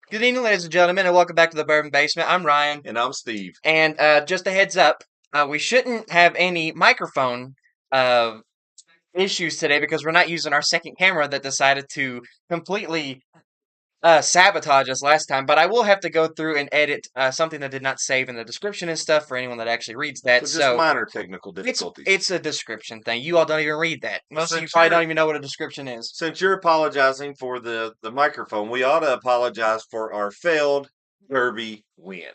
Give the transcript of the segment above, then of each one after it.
Good evening, ladies and gentlemen, and welcome back to the Bourbon Basement. I'm Ryan, And I'm Steve. and just a heads up, we shouldn't have any microphone uh, issues today because we're not using our second camera that decided to completely sabotage us last time. But I will have to go through and edit something that did not save in the description and stuff for anyone that actually reads that. So just So minor technical it's difficulties. it's a description thing. You all don't even read that. Most of you Since probably you're don't even know what a description is. since you're apologizing for the microphone, we ought to apologize for our failed Derby win.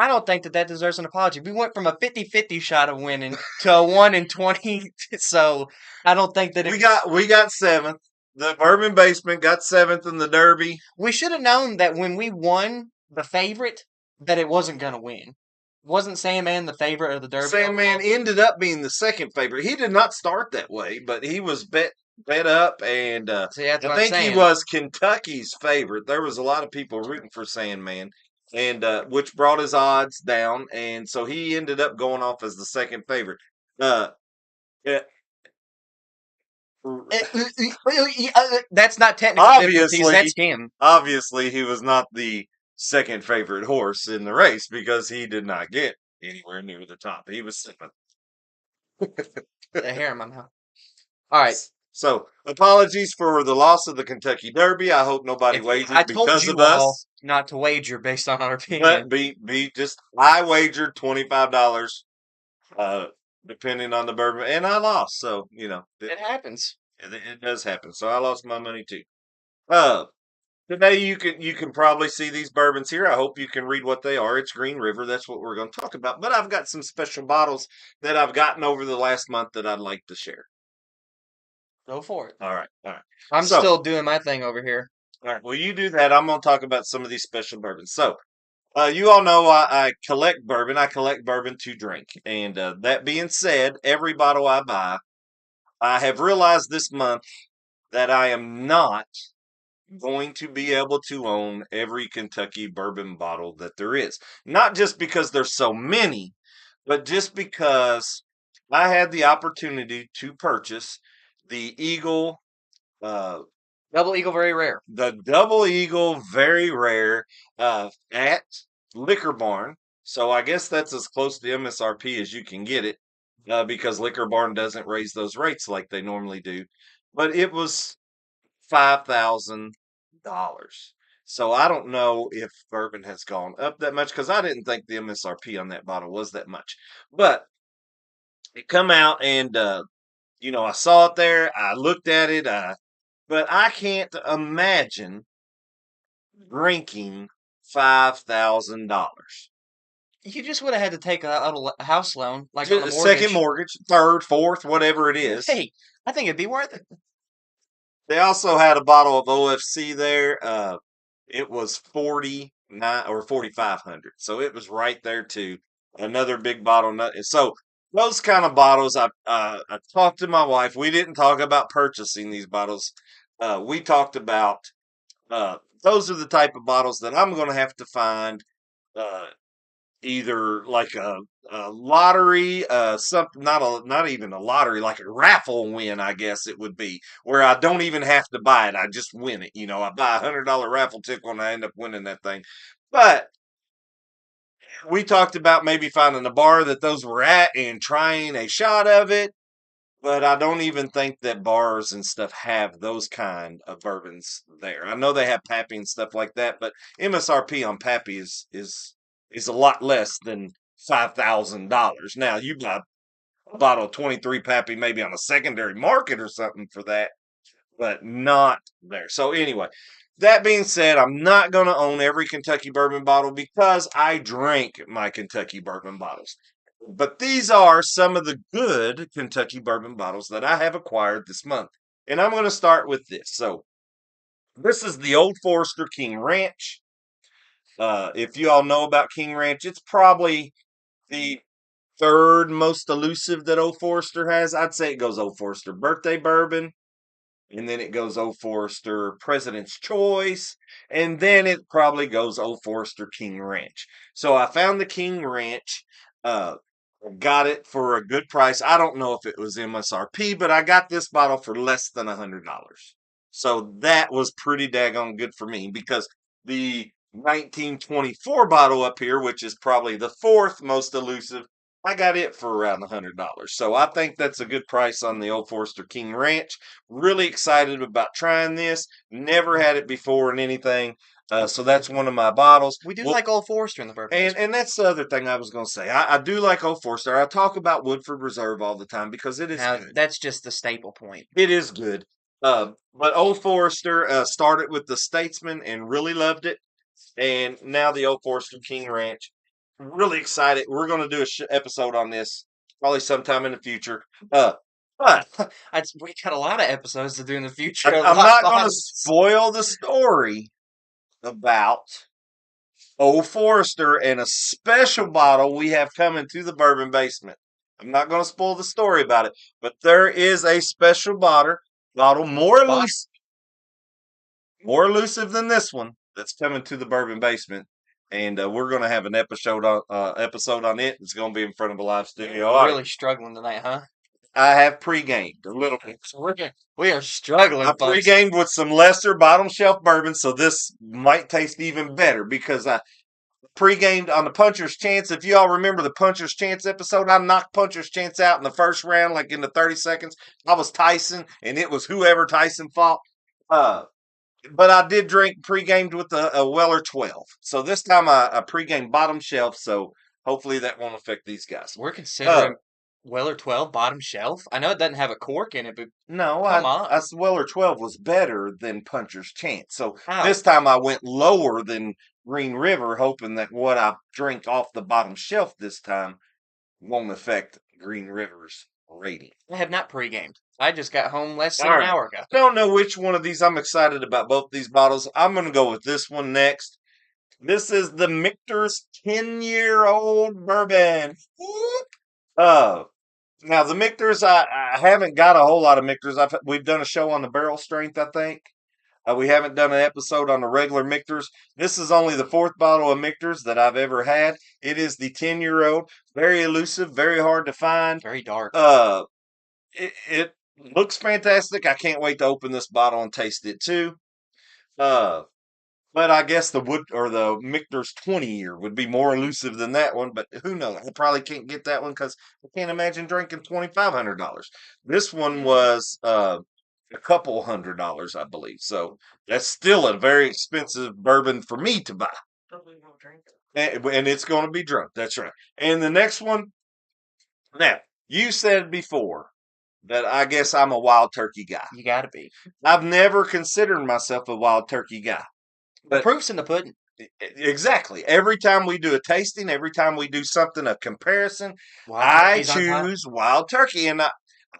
I don't think that deserves an apology. We went from a 50-50 shot of winning to a 1 in 20, so I don't think that We got seventh. The Bourbon Basement got seventh in the Derby. we should have known that when we won the favorite that it wasn't going to win. Wasn't Sandman the favorite of the Derby? Sandman ended up being the second favorite. He did not start that way, but he was bet up, and See, that's I what I'm think he saying. was Kentucky's favorite. There was a lot of people rooting for Sandman, and which brought his odds down, and so he ended up going off as the second favorite. Uh, yeah, That's not technical difficulties. That's obviously, him. obviously, he was not the second favorite horse in the race because he did not get anywhere near the top. He was seventh. The hair in my mouth. All right. So, apologies for the loss of the Kentucky Derby. I hope nobody If wagered I told because of you all us. not to wager based on our But opinion. be just I wagered $25, depending on the bourbon, and I lost. So It happens. it does happen. So I lost my money too. Uh, Today you can probably see these bourbons here. I hope you can read what they are. It's Green River. That's what we're going to talk about. But I've got some special bottles that I've gotten over the last month that I'd like to share. Go for it. All right, all right. I'm So, still doing my thing over here. all right. Well, you do that. I'm going to talk about some of these special bourbons. So, you all know I collect bourbon. I collect bourbon to drink. And that being said, every bottle I buy, I have realized this month that I am not going to be able to own every Kentucky bourbon bottle that there is. Not just because there's so many, but just because I had the opportunity to purchase the Eagle, uh, Double Eagle, very rare. the Double Eagle, very rare, at Liquor Barn. So I guess that's as close to MSRP as you can get it, because Liquor Barn doesn't raise those rates like they normally do. But it was $5,000. So I don't know if bourbon has gone up that much because I didn't think the MSRP on that bottle was that much. But it come out and I saw it there. I looked at it. But I can't imagine drinking $5,000. You just would have had to take a house loan, like on a Just second mortgage. mortgage, third, fourth, whatever it is. Hey, I think it'd be worth it. They also had a bottle of OFC there. It was 49 or 4,500, so it was right there too. Another big bottle. So those kind of bottles, I talked to my wife. We didn't talk about purchasing these bottles. We talked about those are the type of bottles that I'm going to have to find. Uh, Either like a lottery, something not even a lottery, like a raffle win, I guess it would be, where I don't even have to buy it. I just win it. I buy $100 raffle ticket and I end up winning that thing. But we talked about maybe finding a bar that those were at and trying a shot of it. But I don't even think that bars and stuff have those kind of bourbons there. I know they have Pappy and stuff like that, but MSRP on Pappy is a lot less than $5,000. Now you buy a bottle of 23 Pappy maybe on a secondary market or something for that, but not there. So anyway, that being said, I'm not going to own every Kentucky bourbon bottle because I drank my Kentucky bourbon bottles. But these are some of the good Kentucky bourbon bottles that I have acquired this month. And I'm going to start with this. So, this is the Old Forester King Ranch. If you all know about King Ranch, it's probably the third most elusive that Old Forester has. I'd say it goes Old Forester Birthday Bourbon, and then it goes Old Forester President's Choice, and then it probably goes Old Forester King Ranch. So I found the King Ranch. Uh, Got it for a good price. I don't know if it was MSRP, but I got this bottle for less than $100. So that was pretty daggone good for me because the 1924 bottle up here, which is probably the fourth most elusive, I got it for around $100. So I think that's a good price on the Old Forester King Ranch. Really excited about trying this. Never had it before in anything. So that's one of my bottles. We do Well, like Old Forester in the bourbon. and that's the other thing I was going to say. I do like Old Forester. I talk about Woodford Reserve all the time because it is Now good. that's just the staple point. It is good. But Old Forester started with the Statesman and really loved it, and now the Old Forester King Ranch. Really excited. We're going to do a episode on this probably sometime in the future. Uh, but We got a lot of episodes to do in the future. I'm not A going lot to of spoil the story about Old Forester and a special bottle we have coming to the Bourbon Basement. I'm not going to spoil the story about it, but there is a special bottle more elusive than this one that's coming to the Bourbon Basement. And we're going to have an episode on it. It's going to be in front of a live studio We're really audience. struggling tonight, huh? I have pre-gamed a little bit. We are struggling, I folks. pre-gamed with some lesser bottom shelf bourbon, so this might taste even better because I pre-gamed on the Puncher's Chance. If you all remember the Puncher's Chance episode, I knocked Puncher's Chance out in the first round, like in the 30 seconds. I was Tyson, and it was whoever Tyson fought. Uh, but I did drink pre-gamed with a Weller 12. So this time I pre-gamed bottom shelf, so hopefully that won't affect these guys. We're considering Weller 12 bottom shelf. I know it doesn't have a cork in it, but No, come on. Weller 12 was better than Puncher's Chance. So How? this time I went lower than Green River, hoping that what I drink off the bottom shelf this time won't affect Green River's rating. I have not pre-gamed. I just got home less than All an right. hour ago. Don't know which one of these. I'm excited about both these bottles. I'm going to go with this one next. This is the Michter's 10-year-old bourbon. Whoop. Now the Michter's, I haven't got a whole lot of Michter's. We've done a show on the barrel strength, I think. We haven't done an episode on the regular Michter's. This is only the fourth bottle of Michter's that I've ever had. It is the 10-year-old. Very elusive, very hard to find. Very dark. It looks fantastic. I can't wait to open this bottle and taste it too. Uh, but I guess the Michter's 20-year would be more elusive than that one. But who knows? I probably can't get that one because I can't imagine drinking $2,500. This one was a couple $100, I believe. So that's still a very expensive bourbon for me to buy. And it's going to be drunk. That's right. And the next one. Now, you said before that I guess I'm a wild turkey guy. You gotta be. I've never considered myself a wild turkey guy. The proof's in the pudding. Exactly. Every time we do a tasting, every time we do something, a comparison, I choose wild turkey. And I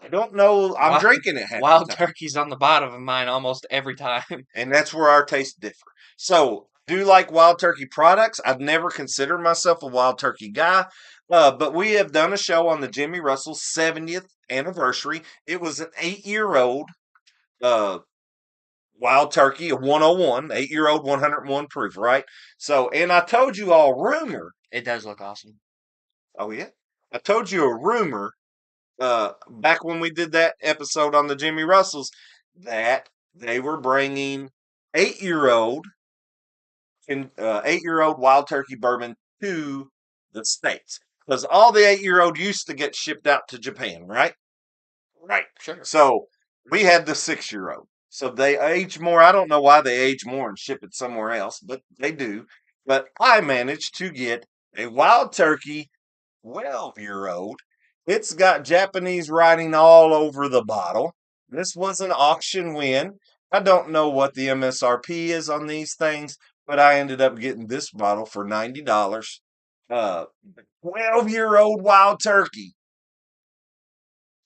don't know, I'm drinking it. Wild turkey's on the bottom of mine almost every time. And that's where our tastes differ. So, do like wild turkey products. I've never considered myself a wild turkey guy. But we have done a show on the Jimmy Russell 70th anniversary. It was an 8-year-old wild turkey, a 101, 8-year-old, 101 proof, right? So, and I told you all rumor. It does look awesome. Oh, yeah? I told you a rumor back when we did that episode on the Jimmy Russells that they were bringing 8-year-old 8-year-old wild turkey bourbon to the States. Because all the 8-year-old used to get shipped out to Japan, right? Right. Sure. So we had the 6-year-old. So they age more. I don't know why they age more and ship it somewhere else, but they do. But I managed to get a wild turkey 12-year-old. It's got Japanese writing all over the bottle. This was an auction win. I don't know what the MSRP is on these things, but I ended up getting this bottle for $90. 12-year-old wild turkey.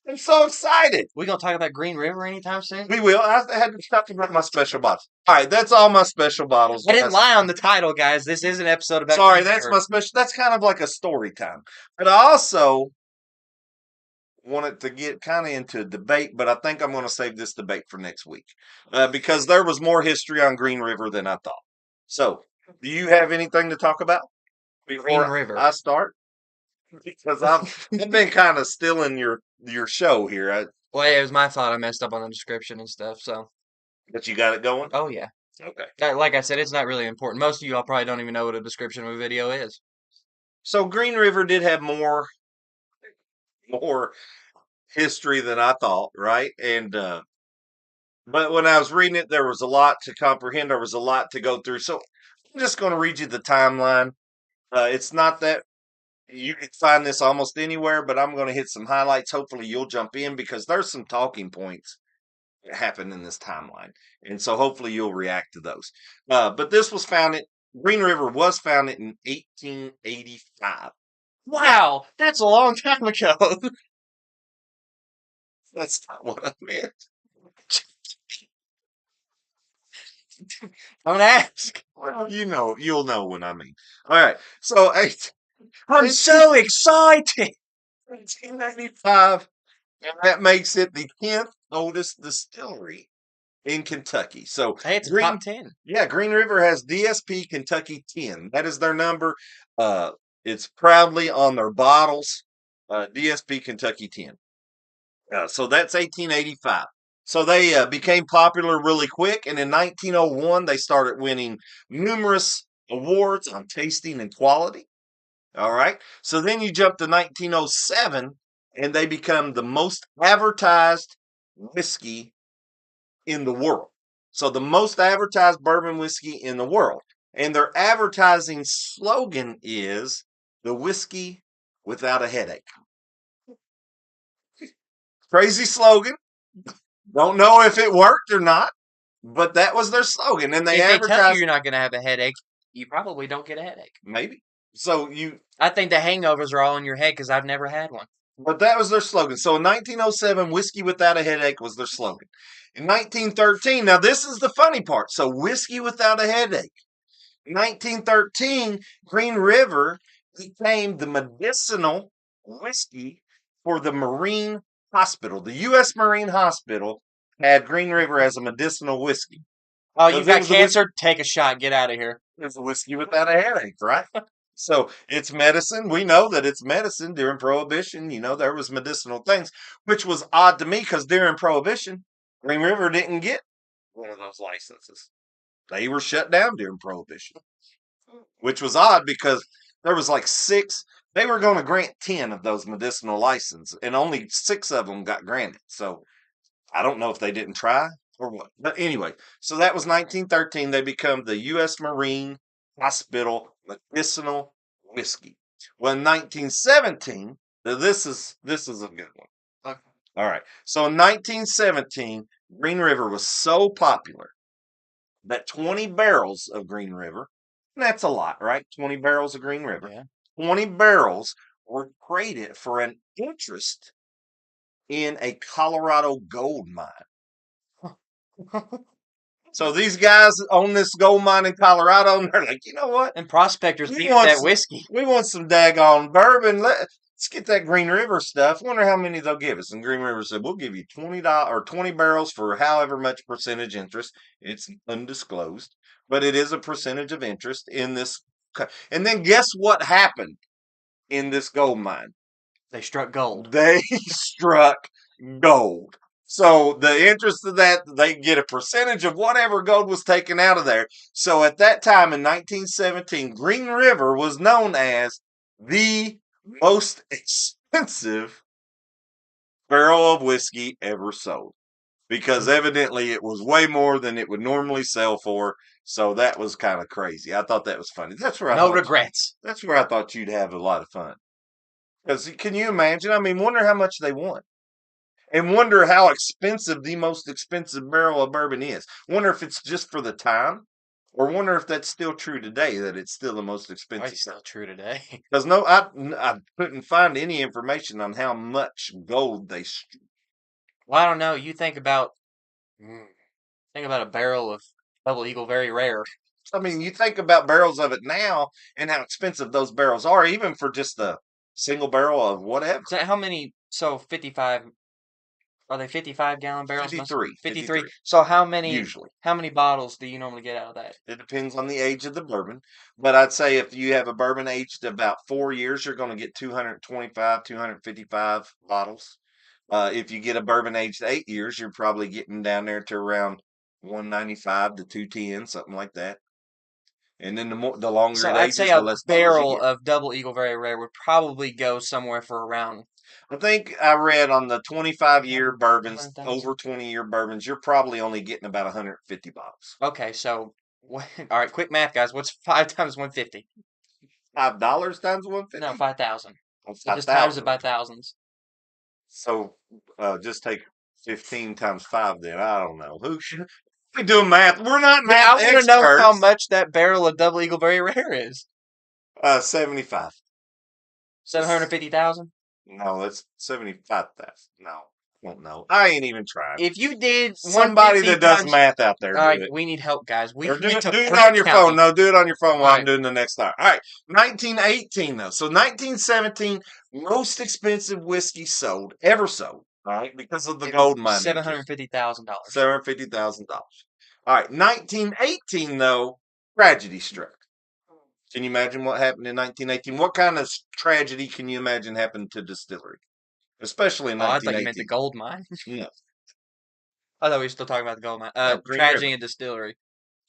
I'm so excited. We gonna talk about Green River anytime soon? We will. I had to talk about my special bottles. All right, that's all my special bottles. I didn't lie on the title, guys. This is an episode about. Sorry, that's my special. That's kind of like a story time. But I also wanted to get kind of into a debate, but I think I'm going to save this debate for next week because there was more history on Green River than I thought. So, do you have anything to talk about before Green River. I start? Because I've been kind of stealing your show here. Well, yeah, it was my fault. I messed up on the description and stuff. So But you got it going? Oh yeah. Okay. Like I said, it's not really important. Most of y'all probably don't even know what a description of a video is. So Green River did have more history than I thought, right? And but when I was reading it, there was a lot to comprehend. There was a lot to go through. So I'm just going to read you the timeline. It's not that you can find this almost anywhere, but I'm going to hit some highlights. Hopefully, you'll jump in because there's some talking points that happen in this timeline, and so hopefully you'll react to those. But this was founded. Green River was founded in 1885. Wow, that's a long time ago. That's not what I meant. Don't ask. Well, you'll know what I mean. All right. So I'm so excited. 1895, and that makes it the 10th oldest distillery in Kentucky. So Hey, it's a top 10. Green River has DSP Kentucky 10. That is their number. Uh, it's proudly on their bottles. DSP Kentucky 10. So that's 1885. So they became popular really quick, and in 1901 they started winning numerous awards on tasting and quality. All right. So then you jump to 1907, and they become the most advertised whiskey in the world. So the most advertised bourbon whiskey in the world. And their advertising slogan is the whiskey without a headache. Crazy slogan. Don't know if it worked or not, but that was their slogan. And they If they tell you advertised you're not going to have a headache, you probably don't get a headache. maybe. So you I think the hangovers are all in your head because I've never had one. But that was their slogan. So in 1907, whiskey without a headache was their slogan. In 1913, now this is the funny part. So whiskey without a headache. In 1913, Green River became the medicinal whiskey for the Marine Hospital. The U.S. Marine Hospital had Green River as a medicinal whiskey. Oh, Because you've it got was a whiskey, cancer? Take a shot. Get out of here. it was a whiskey without a headache, right? So it's medicine. We know that it's medicine during Prohibition. There was medicinal things, which was odd to me because during Prohibition, Green River didn't get one of those licenses. They were shut down during Prohibition, which was odd because there was like six. They were going to grant 10 of those medicinal licenses, and only 6 of them got granted. So I don't know if they didn't try or what. But anyway, so that was 1913. They become the U.S. Marine Hospital medicinal whiskey. Well, in 1917, now this is a good one. Okay. All right. So in 1917, Green River was so popular that 20 barrels of Green River, and that's a lot, right? 20 barrels of Green River. Yeah. 20 barrels were traded for an interest in a Colorado gold mine. So these guys own this gold mine in Colorado, and they're like, you know what? And prospectors We beat want that some, whiskey. we want some daggone bourbon. Let's get that Green River stuff. Wonder how many they'll give us. And Green River said, we'll give you $20 or 20 barrels for however much percentage interest. It's undisclosed, but it is a percentage of interest in this. And then guess what happened in this gold mine? They struck gold. They struck gold. So the interest of that, they get a percentage of whatever gold was taken out of there. So at that time in 1917, Green River was known as the most expensive barrel of whiskey ever sold because evidently it was way more than it would normally sell for. So that was kind of crazy. I thought that was funny. No regrets. That's where I thought you'd have a lot of fun. Because can you imagine? I mean, wonder how much they won. And wonder how expensive the most expensive barrel of bourbon is. Wonder if it's just for the time, or wonder if that's still true today, that it's still the most Why expensive. is still true today? Because no, I couldn't find any information on how much gold they struck. Well, I don't know. You think about a barrel of Double Eagle Very Rare. I mean, you think about barrels of it now and how expensive those barrels are, even for just a single barrel of whatever. So how many? So 55. Are they 55-gallon barrels? 53. 53. So Usually. how many bottles do you normally get out of that? It depends on the age of the bourbon. But I'd say if you have a bourbon aged about 4 years, you're going to get 225, 255 bottles. If you get a bourbon aged 8 years, you're probably getting down there to around 195 to 210, something like that. And then the longer So it I'd say ages, the a less bottles you barrel get. of Double Eagle Very Rare would probably go somewhere for around I think I read on the 25-year bourbons, 200,000. over 20-year bourbons, you're probably only getting about 150 bottles. Okay, so all right, quick math, guys. What's 5 times 150? $5 times No, 150? 5,000. That's It just times it 5,000. by thousands. So just take 15 times 5 then. I don't know. Who should we doing math? We're not Yeah, I math want to know how experts. much that barrel of Double Eagle Very Rare is. 75. 750,000. No, that's 75,000. No, I don't know. I ain't even trying. If you did Somebody 150 that does times, math out there, all do right, it. we need help, guys. We Or need to do it print on your phone. counting. No, do it on your phone All while I'm right, doing the next time. All right, 1918 though. So 1917, most expensive whiskey sold ever sold. All right, because of the it was gold mine interest, $750,000. $750,000. All right, 1918 though, tragedy struck. Can you imagine what happened in 1918? What kind of tragedy can you imagine happened to distillery, especially in Oh, I thought you meant the 1918? gold mine. No, I thought we were still talking about the gold mine. no, Green Tragedy River, and distillery.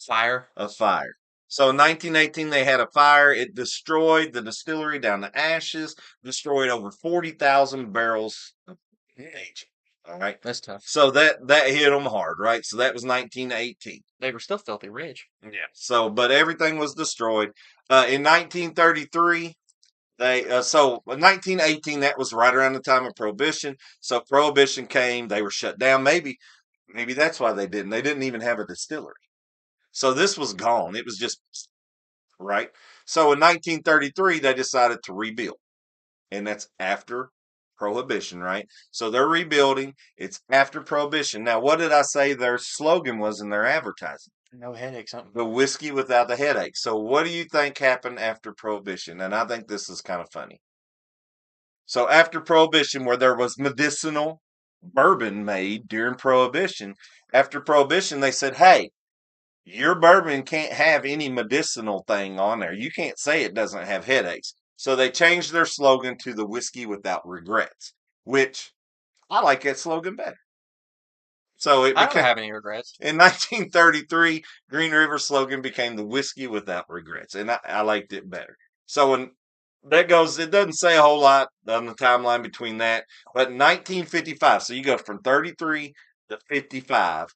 Fire. a fire. So in 1918, they had a fire. It destroyed the distillery down to ashes, destroyed over 40,000 barrels of aging. All right. That's tough. So that hit them hard, right? So that was 1918. They were still filthy rich. Yeah. So, but everything was destroyed. In 1933, so in 1918, that was right around the time of Prohibition. So Prohibition came, they were shut down. Maybe that's why they didn't. They didn't even have a distillery. So this was gone. It was just right. So in 1933, they decided to rebuild, and that's after Prohibition, right? So they're rebuilding. It's after Prohibition. Now, what did I say their slogan was in their advertising? No headache, something. The whiskey without the headache. So what do you think happened after Prohibition? And I think this is kind of funny. So after Prohibition, where there was medicinal bourbon made during Prohibition, after Prohibition, they said, hey, your bourbon can't have any medicinal thing on there. You can't say it doesn't have headaches. So they changed their slogan to the whiskey without regrets, which I like that slogan better. So it I don't became have any regrets. in 1933, Green River slogan became the whiskey without regrets, and I liked it better. So when that goes, it doesn't say a whole lot on the timeline between that, but 1955. So you go from 33 to 55,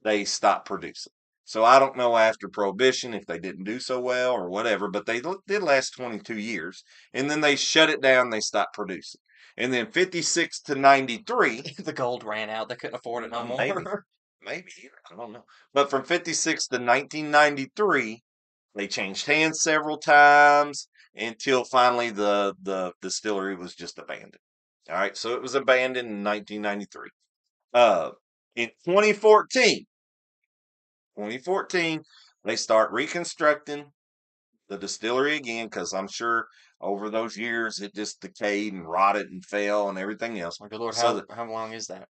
they stopped producing. So I don't know after Prohibition if they didn't do so well or whatever, but they did last 22 years, and then they shut it down. They stopped producing, and then 56 to 93. The gold ran out. They couldn't afford it no Maybe. more. Maybe. I don't know. But from 56 to 1993, they changed hands several times until finally the distillery was just abandoned. All right. So it was abandoned in 1993. Uh, in 2014, they start reconstructing the distillery again because I'm sure over those years it just decayed and rotted and fell and everything else. Oh, good Lord, So that, how long is that?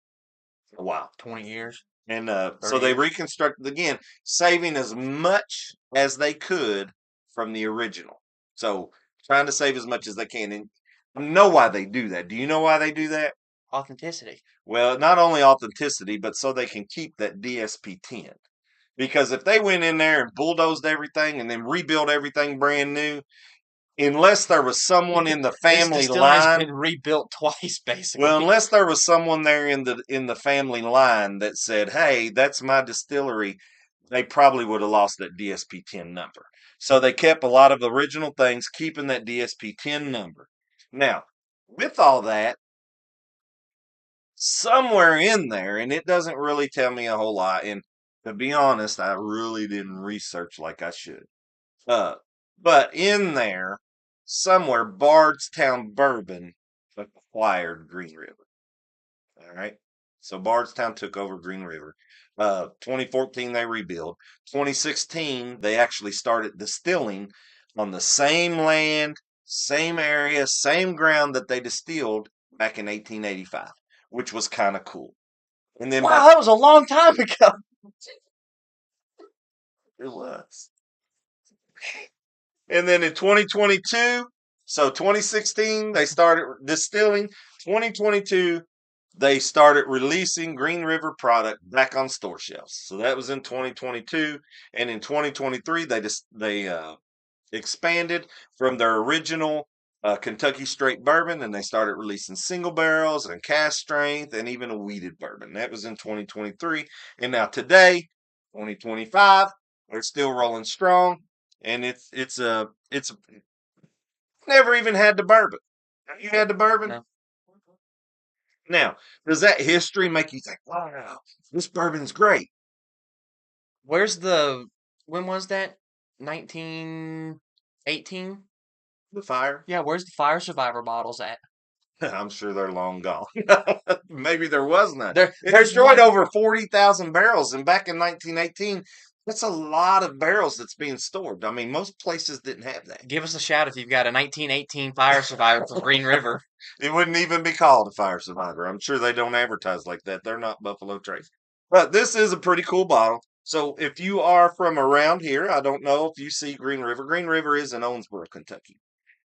wow. 20 years? And so 30 they years? reconstructed again, saving as much as they could from the original. So trying to save as much as they can. And I know why they do that. Do you know why they do that? Authenticity. Well, not only authenticity, but so they can keep that DSP-10. Because if they went in there and bulldozed everything and then rebuilt everything brand new, unless there was someone in the This family distillery's line, been rebuilt twice, well, basically. unless there was someone there in the family line that said, "Hey, that's my distillery," they probably would have lost that DSP-10 number. So they kept a lot of original things, keeping that DSP-10 number. Now, with all that, somewhere in there, and it doesn't really tell me a whole lot, and to be honest, I really didn't research like I should. Uh, but in there, somewhere, Bardstown Bourbon acquired Green River. All right. So Bardstown took over Green River. 2014 they rebuilt. 2016 they actually started distilling on the same land, same area, same ground that they distilled back in 1885, which was kind of cool. And then by Wow, that was a long time ago. it was. And then in 2022, so 2016 they started distilling. 2022 they started releasing Green River product back on store shelves. So that was in 2022, and in 2023 they expanded from their original Kentucky straight bourbon, and they started releasing single barrels and cask strength and even a weeded bourbon. That was in 2023, and now today, 2025, they're still rolling strong, and it's never even had the bourbon. Have you had the bourbon? No. Now, does that history make you think, wow, this bourbon's great? Where's the when was that? 1918? The fire? Yeah, where's the fire survivor bottles at? I'm sure they're long gone. Maybe there was none. It There's destroyed one. over 40,000 barrels. And back in 1918, that's a lot of barrels that's being stored. I mean, most places didn't have that. Give us a shout if you've got a 1918 fire survivor from Green River. It wouldn't even be called a fire survivor. I'm sure they don't advertise like that. They're not Buffalo Trace. But this is a pretty cool bottle. So if you are from around here, I don't know if you see Green River. Green River is in Owensboro, Kentucky.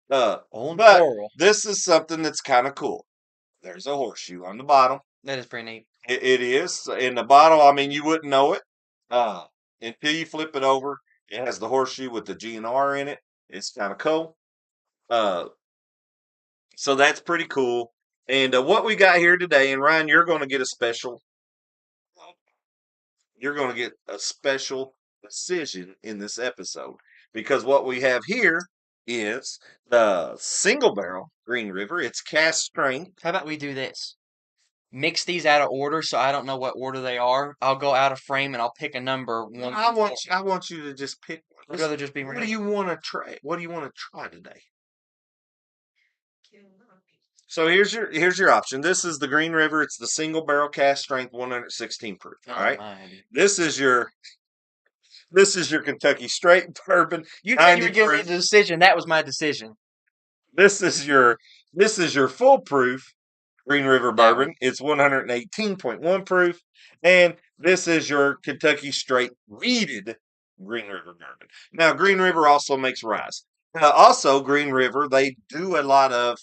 But Owensboro. this is something that's kind of cool. There's a horseshoe on the bottom. That is pretty neat. It is in the bottle. I mean, you wouldn't know it uh, until you flip it over. It has the horseshoe with the GNR in it. It's kind of cool. Uh, so that's pretty cool. And what we got here today, and Ryan, you're going to get a special. You're going to get a special decision in this episode because what we have here is the single barrel Green River. It's cast strength. How about we do this? Mix these out of order so I don't know what order they are. I'll go out of frame and I'll pick a number one. I want you to just pick one. I'd rather just be What do random. you want to try? What do you want to try today? So here's your option. This is the Green River. It's the single barrel cast strength 116 proof. All right. Almighty. This is your Kentucky straight bourbon You said you 90 were giving me proof. the decision. That was my decision. This is your full proof Green River That one. bourbon. It's 118.1 proof, and this is your Kentucky straight weeded Green River bourbon. Now, Green River also makes rye. Also, Green River they do a lot of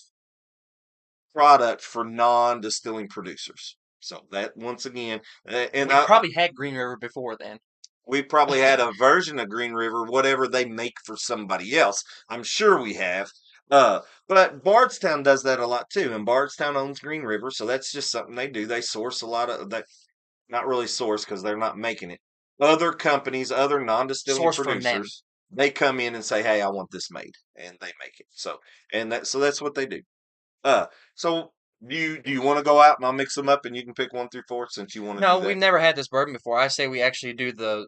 product for non-distilling producers. So that once again, We probably had Green River before then. we probably had a version of Green River, whatever they make for somebody else. I'm sure we have. But Bardstown does that a lot too, and Bardstown owns Green River, so that's just something they do. They source a lot of that, not really source because they're not making it. Other companies, other non-distilling Source from them. producers, they come in and say, "Hey, I want this made," and they make it. So that's what they do. Uh, so do you want to go out and I'll mix them up and you can pick 1 through 4 since you want to No, do we've that? never had this bourbon before. I say we actually do the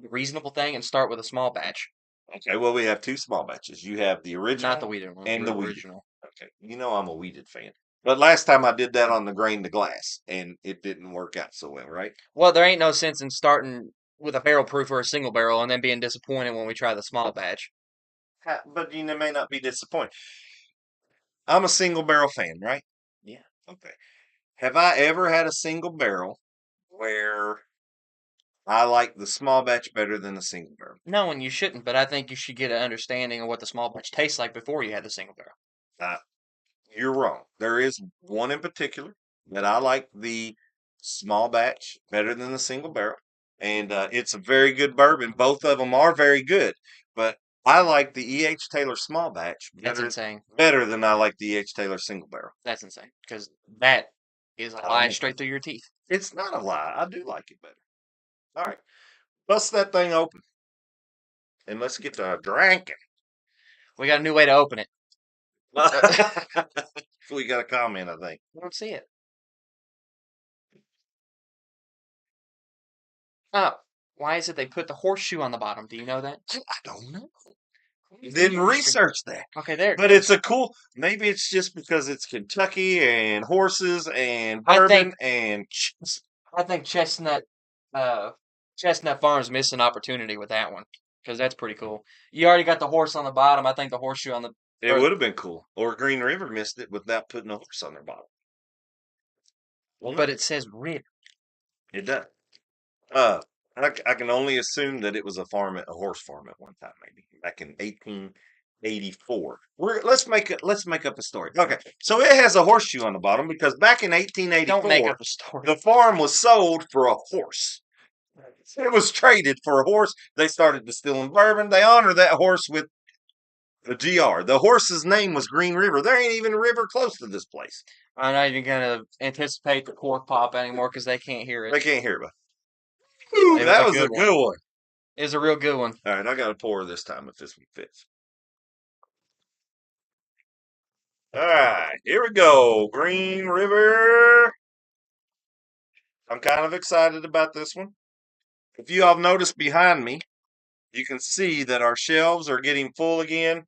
reasonable thing and start with a small batch. Okay, well, we have 2 small batches. You have the Not the original weeded one, and the the weeded. original. Okay, you know I'm a weeded fan. But last time I did that on the grain to glass, and it didn't work out so well, right? Well, there ain't no sense in starting with a barrel proof or a single barrel and then being disappointed when we try the small batch. But you may not be disappointed. I'm a single barrel fan, right? Yeah. Okay. Have I ever had a single barrel where I like the small batch better than the single barrel? No, and you shouldn't, but I think you should get an understanding of what the small batch tastes like before you had the single barrel. Uh, You're wrong. There is one in particular that I like the small batch better than the single barrel, and it's a very good bourbon. Both of them are very good, but I like the E.H. Taylor small batch That's insane. better than I like the E.H. Taylor single barrel. That's insane. Because that is a lie straight through your teeth. It's not a lie. I do like it better. All right, bust that thing open and let's get to drinking. We got a new way to open it. We got a comment, I think. I don't see it. Oh, why is it they put the horseshoe on the bottom? Do you know that? I don't know. Didn't research that. Okay, there. But it's a cool. Maybe it's just because it's Kentucky and horses and I bourbon think and. I think Chestnut Farms missed an opportunity with that one because that's pretty cool. You already got the horse on the bottom. I think the horseshoe on the. It would have been cool. Or Green River missed it without putting a horse on their bottle. But it says rib. It does. Uh, I can only assume that it was a horse farm at one time, maybe back in 1884. Let's make up a story. Okay, so it has a horseshoe on the bottom because back in Don't make 1884, up a story. the farm was sold for a horse. It was traded for a horse. They started distilling bourbon. They honor that horse with a GR. The horse's name was Green River. There ain't even a river close to this place. I'm not even gonna anticipate the cork pop anymore because they can't hear it. They can't hear me. Ooh, It was that a was a good one. good one. It was a real good one. All right, I got to pour this time if this one fits. All right, here we go. Green River. I'm kind of excited about this one. If you all noticed behind me, you can see that our shelves are getting full again.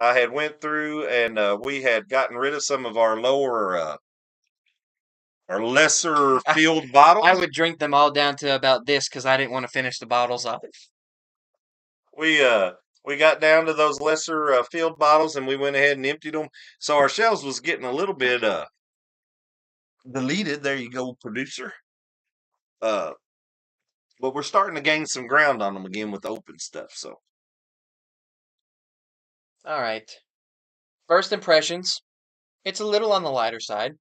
I had went through and we had gotten rid of some of our our lesser filled I bottles. would drink them all down to about this because I didn't want to finish the bottles up. We got down to those lesser filled bottles and we went ahead and emptied them. So our shelves was getting a little bit deleted. There you go, producer. Uh, but we're starting to gain some ground on them again with open stuff. So All right. First impressions. It's a little on the lighter side.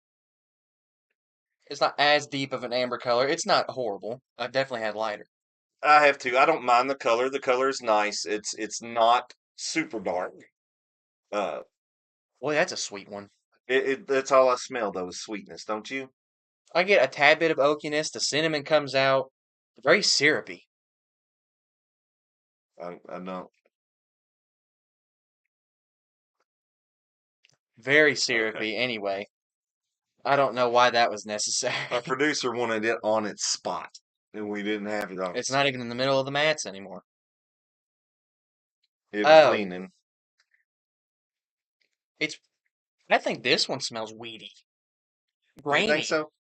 It's not as deep of an amber color. It's not horrible. I've definitely had lighter. I have to. I don't mind the color. The color is nice. It's not super dark. Uh, Boy, that's a sweet one. that's all I smell though is sweetness, don't you? I get a tad bit of oakiness. The cinnamon comes out. Very syrupy. I don't. Very Okay. syrupy anyway. I don't know why that was necessary. Our producer wanted it on its spot, and we didn't have it on It's its not spot. even in the middle of the mats anymore. It was Oh, leaning. it's. I think this one smells weedy, You think grainy. so?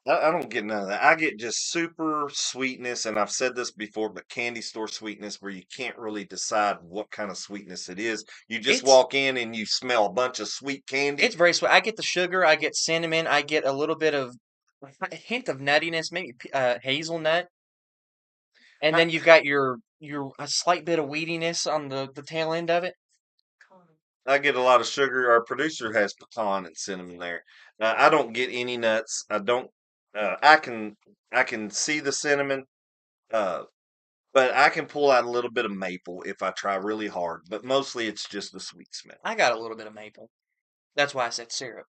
I don't get none of that. I get just super sweetness, and I've said this before, but candy store sweetness where you can't really decide what kind of sweetness it is. You just It's walk in and you smell a bunch of sweet candy. it's very sweet. I get the sugar. I get cinnamon. I get a little bit of a hint of nuttiness, maybe hazelnut, and I, then you've got your a slight bit of weediness on the tail end of it. I get a lot of sugar. Our producer has pecan and cinnamon there. I don't get any nuts. I don't. I can see the cinnamon. Uh, but I can pull out a little bit of maple if I try really hard. But mostly it's just the sweet smell. I got a little bit of maple. That's why I said syrup.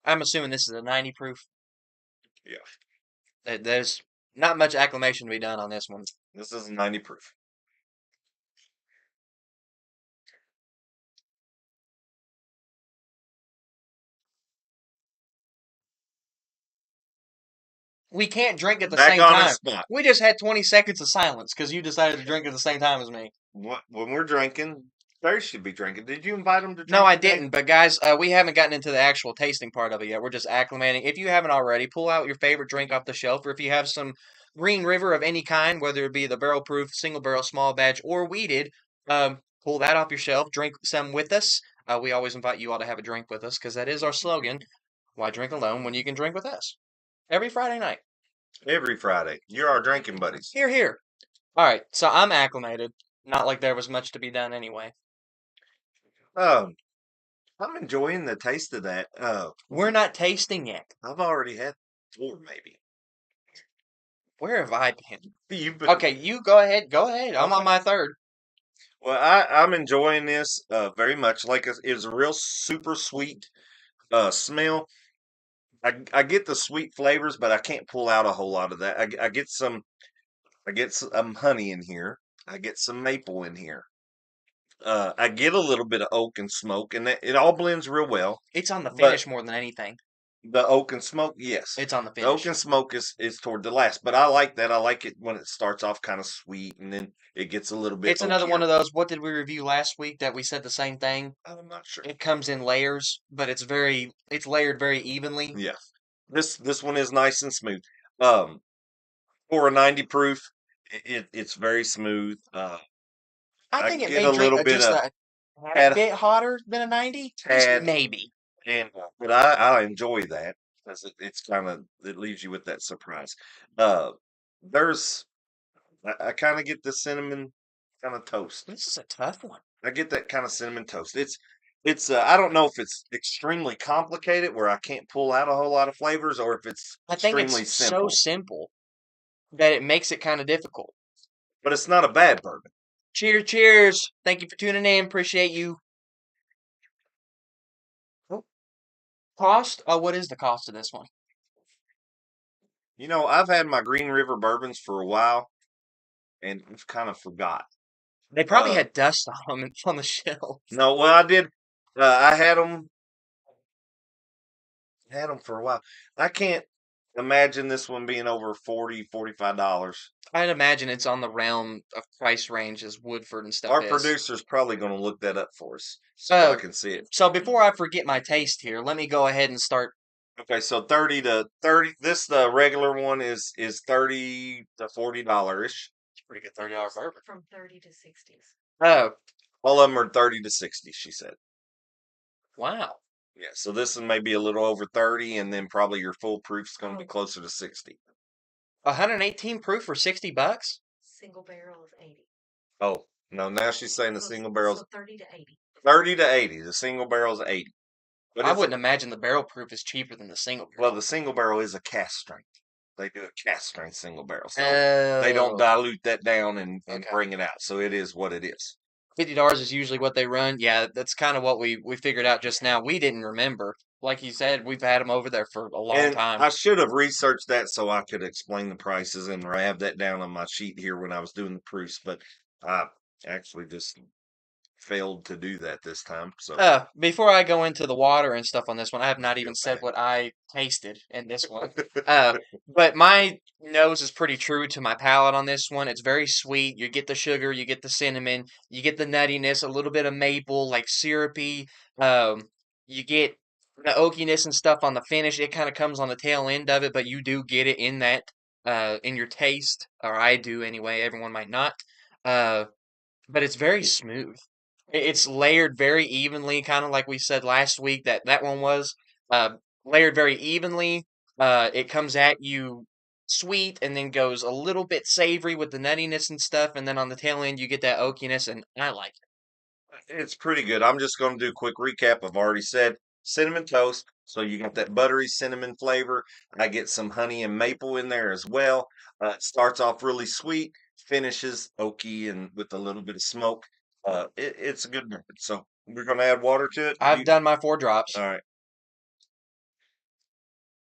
I'm assuming this is a 90 proof. Yeah, There's not much acclimation to be done on this one. this is 90 proof. We can't drink at the Back same on its time. spot. We just had 20 seconds of silence because you decided to drink at the same time as me. When we're drinking, they should be drinking. Did you invite them to No, drink I today? didn't. But guys, we haven't gotten into the actual tasting part of it yet. We're just acclimating. If you haven't already, pull out your favorite drink off the shelf, or if you have some Green River of any kind, whether it be the barrel proof, single barrel, small batch, or weeded, pull that off your shelf. Drink some with us. We always invite you all to have a drink with us because that is our slogan. Why drink alone when you can drink with us? Every Friday night. Every Friday. You're our drinking buddies. Here, here. All right, so I'm acclimated. Not like there was much to be done anyway. Um, I'm enjoying the taste of that. We're not tasting yet. I've already had four, maybe. Where have I been? You've Okay, you go ahead. Go ahead. I'm on Okay. my third. Well, I'm enjoying this very much. Like it's a real super sweet smell. I get the sweet flavors, but I can't pull out a whole lot of that. I get some honey in here. I get some maple in here. I get a little bit of oak and smoke, and it all blends real well. It's on the But finish more than anything. the oak and smoke, yes, It's on the the oak finish. and smoke is toward the last. But I like that. I like it when it starts off kind of sweet, and then it gets a little bit It's another one oakier. of those. What did we review last week that we said the same thing? I'm not sure. It comes in layers, but it's layered very evenly. Yeah, this one is nice and smooth. Um, for a 90 proof, it's very smooth. I I think it get may a drink little bit just of a tad tad bit hotter than a 90. Just tad, maybe. and but I enjoy that because it's kind of it leaves you with that surprise. Uh, there's I kind of get the cinnamon. kind of toast. This is a tough one. I get that kind of cinnamon toast. It's I don't know if it's extremely complicated where I can't pull out a whole lot of flavors or if it's I think extremely it's so simple. simple that it makes it kind of difficult. But it's not a bad bourbon. Cheers, cheers. Thank you for tuning in. Appreciate you. Oh, cost? Oh, what is the cost of this one? You know, I've had my Green River bourbons for a while and I've kind of forgot. They probably Uh had dust on them on the shelf. no, well I did I had them for a while. I can't imagine this one being over 40, $45. I'd imagine it's on the realm of price range as Woodford and stuff Our is. producer's probably going to look that up for us so I Uh, can see it. so before I forget my taste here, let me go ahead and start. Okay, so 30 to 30. This the regular one is 30 to $40. It's a pretty good $30 bourbon. From 30 to 60s. Oh, All of them are 30 to 60, she said. wow. Yeah, so this one may be a little over 30, and then probably your full proof's going to be Oh. closer to 60. 118 proof for $60? Single barrel is 80. Oh, no, now she's saying the single barrel's So 30 to 80. 30 to 80. The single barrel's 80. But I it's wouldn't imagine the barrel proof is cheaper than the single well, barrel. the single barrel is a cast strength. They do a cast strength single barrel, so they don't Oh, dilute that down and okay. bring it out. So it is what it is. $50 is usually what they run. Yeah, that's kind of what we figured out just now. We didn't remember. Like you said, we've had them over there for a long And time. I should have researched that so I could explain the prices and I have that down on my sheet here when I was doing the proofs, but I actually just failed to do that this time. So Before I go into the water and stuff on this one, I have not feel even said bad. what I tasted in this one. But my nose is pretty true to my palate on this one. It's very sweet. You get the sugar, you get the cinnamon, you get the nuttiness, a little bit of maple, like syrupy. You get the oakiness and stuff on the finish. It kind of comes on the tail end of it, but you do get it in that, in your taste, or I do anyway. Everyone might not. Uh, but it's very smooth. It's layered very evenly, kind of like we said last week that that one was uh, layered very evenly. It comes at you sweet and then goes a little bit savory with the nuttiness and stuff, and then on the tail end you get that oakiness, and I like It's pretty good. I'm just going to do a quick recap. I've already said cinnamon toast. So you got that buttery cinnamon flavor. I get some honey and maple in there as well. It starts off really sweet, finishes oaky and with a little bit of smoke. It's a good bourbon. So we're going to add water to it. I've done my 4 drops. All right.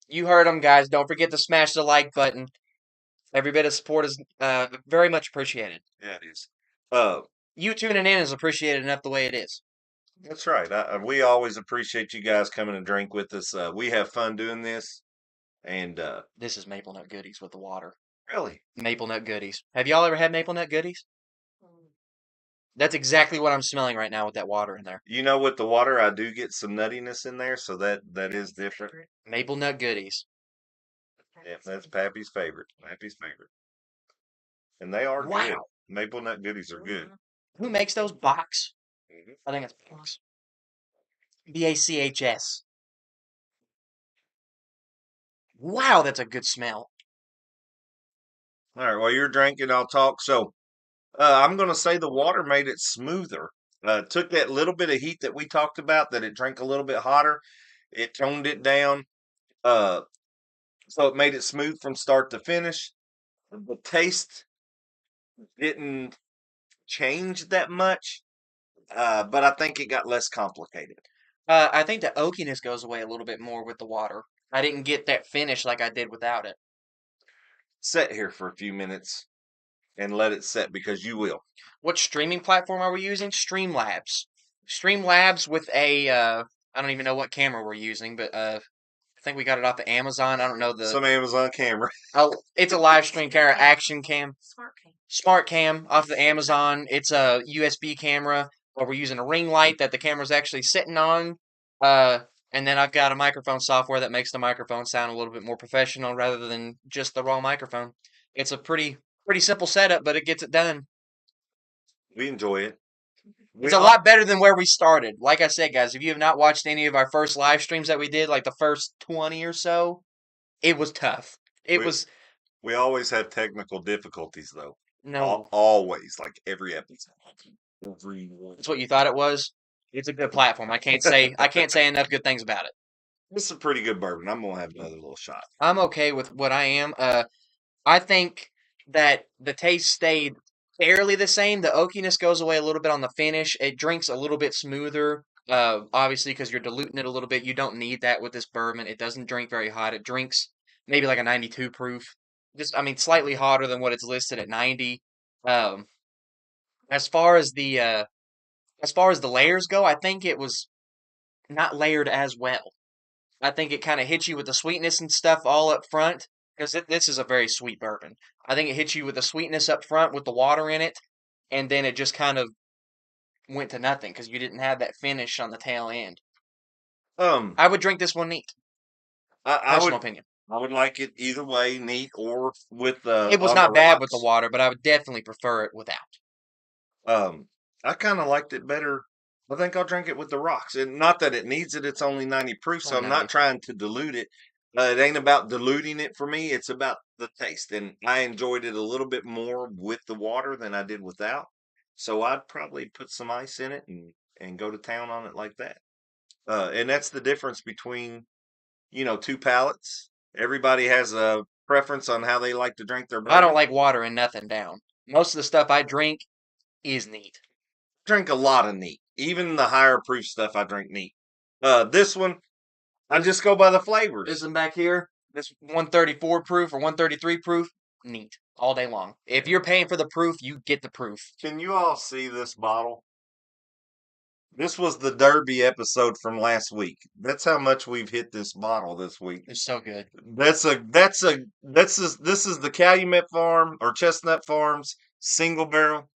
You heard them, guys. Don't forget to smash the like button. Every bit of support is very much appreciated. Yeah, it is. You tuning in is appreciated enough the way it is. That's right. We always appreciate you guys coming to drink with us. We have fun doing this. And This is maple nut goodies with the water. really, Maple nut goodies. Have y'all ever had maple nut goodies? Mm. That's exactly what I'm smelling right now with that water in there. you know, with the water, I do get some nuttiness in there, so that is different. Favorite. Maple nut goodies. Yeah, that's Pappy's favorite. Pappy's favorite. And they are good. Wow. Maple nut goodies are good. Mhm. Who makes those? Box? Mhm. I think it's Box. BACHS. Wow, that's a good smell. All right, while you're drinking, I'll talk. So I'm going to say the water made it smoother. Took that little bit of heat that we talked about, that it drank a little bit hotter. It toned it down. Uh, so it made it smooth from start to finish. The taste didn't change that much, but I think it got less complicated. I think the oakiness goes away a little bit more with the water. I didn't get that finish like I did without it. Sit here for a few minutes and let it set because you will. What streaming platform are we using? Streamlabs. Streamlabs with a, I don't even know what camera we're using, but I think we got it off of Amazon. I don't know the. Some Amazon camera. Oh, it's a live stream camera, action cam. Smart cam. Smart cam off the Amazon. It's a USB camera, or we're using a ring light that the camera's actually sitting on. And then I've got a microphone software that makes the microphone sound a little bit more professional rather than just the raw microphone. It's a pretty simple setup, but it gets it done. We enjoy it. It's a lot better than where we started. Like I said, guys, if you have not watched any of our first live streams that we did, like the first 20 or so, it was tough. It We- was We always have technical difficulties though. No, Always, like every episode. Every one. that's what you thought it was. It's a good platform. I can't say enough good things about it. This is a pretty good bourbon. I'm gonna have another little shot. I'm okay with what I am. I think that the taste stayed fairly the same. The oakiness goes away a little bit on the finish. It drinks a little bit smoother. Obviously, because you're diluting it a little bit. You don't need that with this bourbon. It doesn't drink very hot. It drinks maybe like a 92 proof. Just, I mean, slightly hotter than what it's listed at 90. Um, as far as the layers go, I think it was not layered as well. I think it kind of hits you with the sweetness and stuff all up front because this is a very sweet bourbon. I think it hits you with the sweetness up front with the water in it, and then it just kind of went to nothing because you didn't have that finish on the tail end. Um, I would drink this one neat. I Personal would opinion. like it either way, neat or with It was on the not bad with the rocks. water, but I would definitely prefer it without. I kind of liked it better. I think I'll drink it with the rocks, and not that it needs it. It's only 90 proof, It's so only I'm 90. not trying to dilute it. It ain't about diluting it for me. It's about the taste, and I enjoyed it a little bit more with the water than I did without. So I'd probably put some ice in it and go to town on it like that. And that's the difference between two palates. Everybody has a preference on how they like to drink their I don't bourbon. like watering nothing down. Most of the stuff I drink is neat. Drink a lot of neat. Even the higher proof stuff I drink neat. This one, I just go by the This flavors. one back here, this 134 proof or 133 proof, neat all day long. If you're paying for the proof, you get the proof. Can you all see this bottle? This was the Derby episode from last week. That's how much we've hit this bottle this week. It's so good. This is the Calumet Farm or Chestnut Farms single barrel.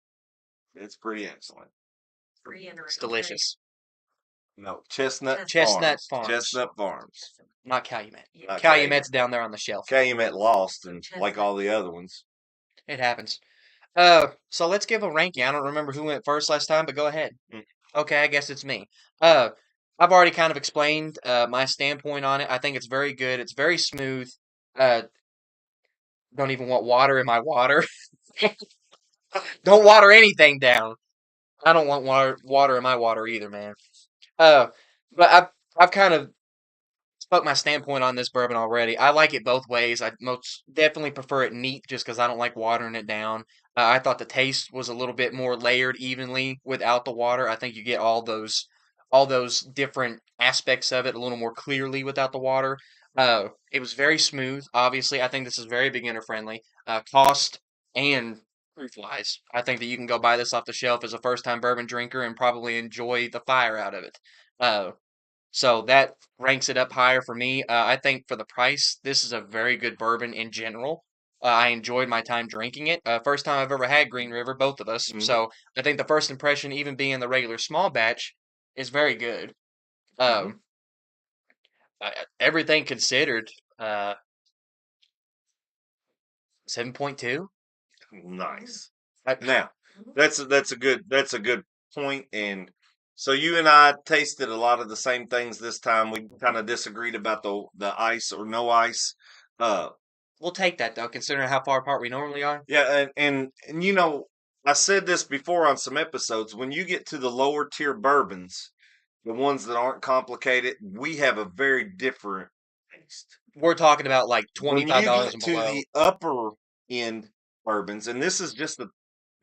It's pretty excellent. It's delicious. No, Chestnut Chestnut Farms. Farms. Chestnut Farms. Not Calumet. Not Calumet's down there on the shelf. Calumet lost, and like Chestnut. all the other ones. It happens. So let's give a ranking. I don't remember who went first last time, but go ahead. Mm. Okay, I guess it's me. Uh, I've already kind of explained my standpoint on it. I think it's very good. It's very smooth. Uh, don't even want water in my water. Don't water anything down. I don't want water in my water either, man. Uh, but I've kind of spoke my standpoint on this bourbon already. I like it both ways. I most definitely prefer it neat just because I don't like watering it down. I thought the taste was a little bit more layered evenly without the water. I think you get all those different aspects of it a little more clearly without the water. It was very smooth. Obviously, I think this is very beginner friendly. Cost and proof wise, I think that you can go buy this off the shelf as a first time bourbon drinker and probably enjoy the fire out of it. Uh, so that ranks it up higher for me. I think for the price, this is a very good bourbon in general. I enjoyed my time drinking it. First time I've ever had Green River, both of us. Mhm. So I think the first impression, even being the regular small batch, is very good. Mhm. Um, Everything considered, 7.2. Nice. I, Now, that's a good point. And so you and I tasted a lot of the same things this time. We kind of disagreed about the ice or no ice. Uh, we'll take that though, considering how far apart we normally are. yeah, and I said this before on some episodes. When you get to the lower tier bourbons, the ones that aren't complicated, we have a very different taste. We're talking about like When $25 you get and to below. the upper end bourbons, and this is just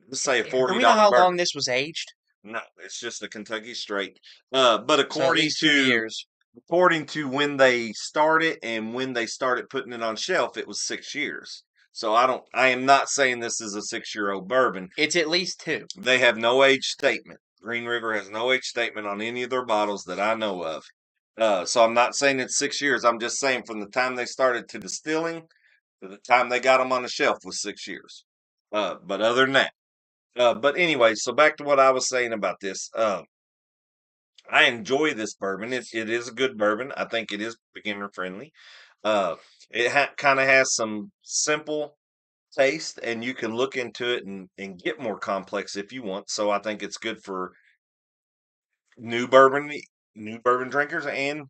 let's say a Yeah. Do $40 we know how bourbon. long this was aged? No, it's just a Kentucky straight. But So at least 2 years. according to when they started and when they started putting it on shelf, it was 6 years. So I am not saying this is a 6-year-old bourbon. It's at least 2. They have no age statement. Green River has no age statement on any of their bottles that I know of. So I'm not saying it's 6 years. I'm just saying from the time they started to distilling to the time they got them on the shelf was 6 years. But other than that, but anyway, so back to what I was saying about this. I enjoy this bourbon. It is a good bourbon. I think it is beginner friendly. Uh, it kind of has some simple taste, and you can look into it and get more complex if you want. So I think it's good for new bourbon new bourbon drinkers and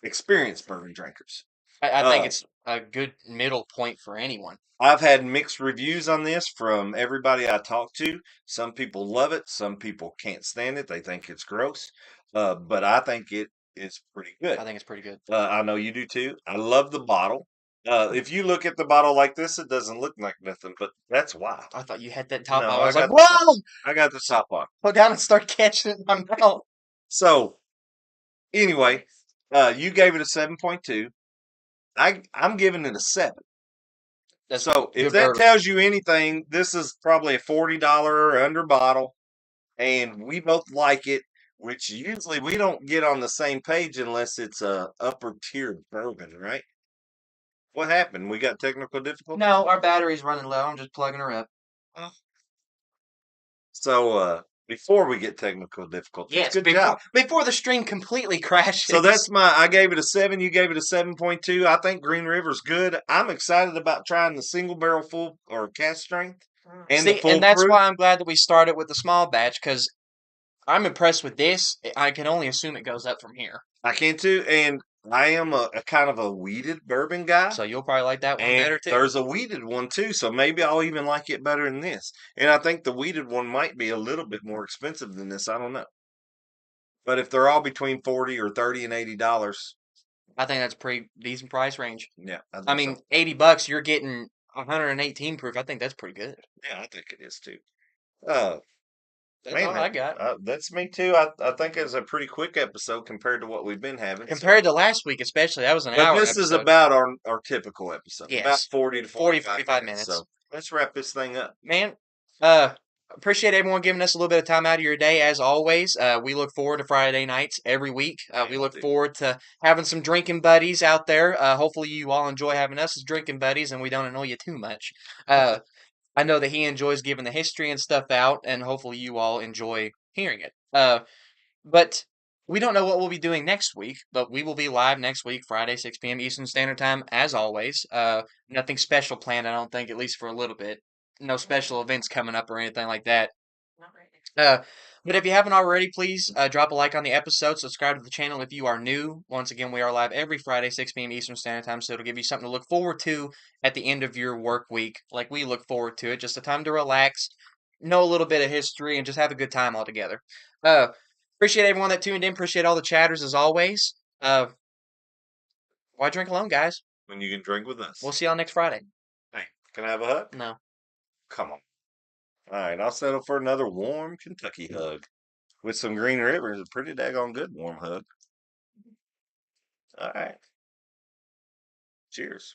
experienced bourbon drinkers. I think Uh, it's a good middle point for anyone. I've had mixed reviews on this from everybody I talk to. Some people love it. Some people can't stand it. They think it's gross. But I think it is pretty good. I think it's pretty good. I know you do too. I love the bottle. If you look at the bottle like this, it doesn't look like nothing, but that's why. I thought you had that top. No, I I was like, got the top. whoa! I got the top on. Go down and start catching it in my mouth. So anyway, Nice. you gave it a 7.2. I'm giving it a 7. That's So if good that bourbon. tells you anything, this is probably a $40 or under bottle, and we both like it, which usually we don't get on the same page unless it's a upper tier bourbon, right? What happened? We got technical difficulty? No, our battery's running low. I'm just plugging her up. Oh. So before we get technical difficulties, Yes, good job. before the stream completely crashes. So that's I gave it a 7, you gave it a 7.2. I think Green River's good. I'm excited about trying the single barrel full or cast strength and the See, full and that's proof. why I'm glad that we started with the small batch because I'm impressed with this. I can only assume it goes up from here. I can too, and I am a kind of a weeded bourbon guy. So you'll probably like that one And better too. there's a weeded one too, so maybe I'll even like it better than this. And I think the weeded one might be a little bit more expensive than this. I don't know. But if they're all between 40 or 30 and $80, I think that's a pretty decent price range. yeah, I I think mean, so. $80, you're getting 118 proof. I think that's pretty good. Yeah, I think it is too. Uh, That's man, all I got. that's me too. I think it's a pretty quick episode compared to what we've been having. So. Compared to last week, especially, that was an But hour this is episode. about our typical episode, about Yes. 40 to 40, 45 45 minutes. minutes. So let's wrap this thing up. Man, appreciate everyone giving us a little bit of time out of your day, as always. We look forward to Friday nights every week. We look forward to having some drinking buddies out there. Hopefully, you all enjoy having us as drinking buddies, and we don't annoy you too much. I know that he enjoys giving the history and stuff out, and hopefully, you all enjoy hearing it. But we don't know what we'll be doing next week, but we will be live next week, Friday, 6 p.m. Eastern Standard Time, as always. Nothing special planned, I don't think, at least for a little bit. No special events coming up or anything like that. Not right next. But if you haven't already, please drop a like on the episode. Subscribe to the channel if you are new. Once again, we are live every Friday, 6 p.m. Eastern Standard Time, so it'll give you something to look forward to at the end of your work week, like we look forward to it. Just a time to relax, know a little bit of history, and just have a good time all together. Appreciate everyone that tuned in. Appreciate all the chatters as always. Why drink alone, guys? When you can drink with us. We'll see y'all next Friday. Hey, can I have a hug? No. Come on. All right, I'll settle for another warm Kentucky hug with some Green River. It's a pretty daggone good warm hug. All right. Cheers.